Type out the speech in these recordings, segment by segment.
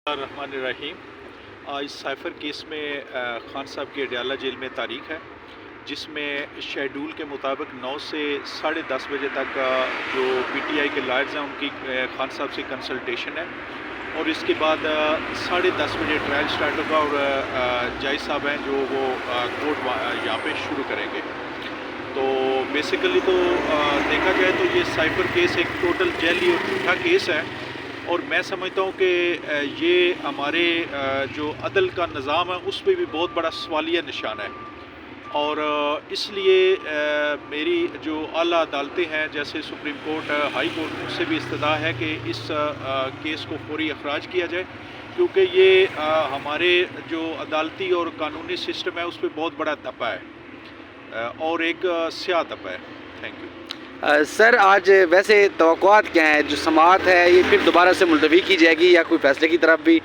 रहीम। इस cipher case में ख़ान साहब की अडयाला जेल में तारीख है, जिसमें शेड्यूल के मुताबिक 9 से 10:30 बजे तक जो पीटीआई के लॉयर्स हैं उनकी ख़ान साहब से कंसल्टेशन है और इसके बाद 10:30 बजे ट्रायल स्टार्ट होगा और जज साहब हैं जो वो कोर्ट यहाँ पे शुरू करेंगे। तो बेसिकली तो देखा जाए तो ये साइफ़र केस एक टोटल जैली और झूठा केस है और मैं समझता हूँ कि ये हमारे जो अदल का निज़ाम है उस पे भी बहुत बड़ा सवालिया निशान है और इसलिए मेरी जो आला अदालतें हैं जैसे सुप्रीम कोर्ट, हाई कोर्ट, उनसे भी इस्तदा है कि इस केस को फौरी अखराज किया जाए क्योंकि ये हमारे जो अदालती और कानूनी सिस्टम है उस पर बहुत बड़ा धब्बा है और एक स्याह धब्बा है। Thank you. सर, आज वैसे तवक्कुआत क्या हैं, जो समाअत है ये फिर दोबारा से मुलतवी की जाएगी या कोई फ़ैसले की तरफ भी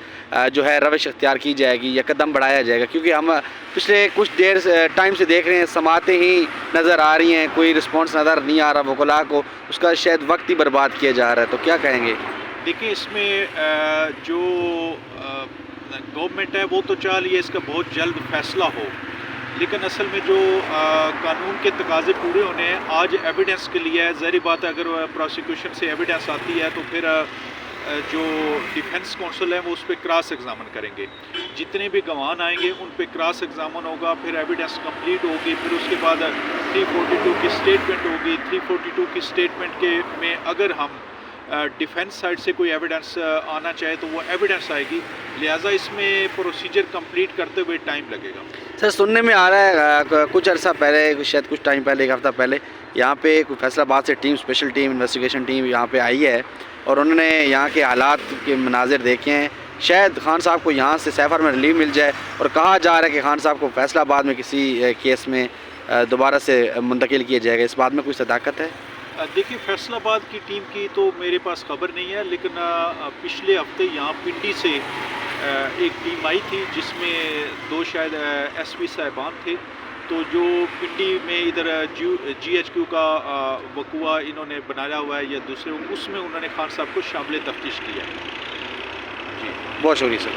जो है रविश अख्तियार की जाएगी या कदम बढ़ाया जाएगा? क्योंकि हम पिछले कुछ देर टाइम से देख रहे हैं समाअतें ही नज़र आ रही हैं, कोई रिस्पॉन्स नज़र नहीं आ रहा वकला को, उसका शायद वक्त ही बर्बाद किया जा रहा है, तो क्या कहेंगे? देखिए, इसमें जो गवर्नमेंट है वो तो चाह रही है इसका बहुत जल्द फैसला हो, लेकिन असल में जो कानून के तकाज़े पूरे होने हैं, आज एविडेंस के लिए है। ज़ाहिर बात है अगर प्रोसिक्यूशन से एविडेंस आती है तो फिर जो डिफेंस काउंसिल है वो उस पर क्रॉस एग्जामन करेंगे, जितने भी गवाह आएंगे उन पे क्रॉस एग्जामन होगा, फिर एविडेंस कंप्लीट होगी, फिर उसके बाद 342 की स्टेटमेंट होगी। 342 की स्टेटमेंट के में अगर हम डिफेंस साइड से कोई एविडेंस आना चाहे तो वो एविडेंस आएगी, लिहाजा इसमें प्रोसीजर कंप्लीट करते हुए टाइम लगेगा। सर, सुनने में आ रहा है कुछ अर्सा पहले, शायद कुछ टाइम पहले, एक हफ़्ता पहले, यहाँ पे कोई फैसलाबाद से team, special team, investigation team यहाँ पे आई है और उन्होंने यहाँ के हालात के मनाजिर देखे हैं। शायद खान साहब को यहाँ से सैफर में रिलीव मिल जाए और कहा जा रहा है कि खान साहब को फैसलाबाद में किसी केस में दोबारा से मुंतकिल किया जाएगा। इस बात में कोई सदाकत है? देखिए, फैसलाबाद की टीम की तो मेरे पास खबर नहीं है, लेकिन पिछले हफ्ते यहाँ पिंडी से एक टीम आई थी जिसमें 2 शायद एसपी साहिबान थे, तो जो पिंडी में इधर GHQ का वकुआ इन्होंने बनाया हुआ है या दूसरे, उसमें उन्होंने खान साहब को शामिल तफ्तीश किया है। जी, बहुत शुक्रिया सर।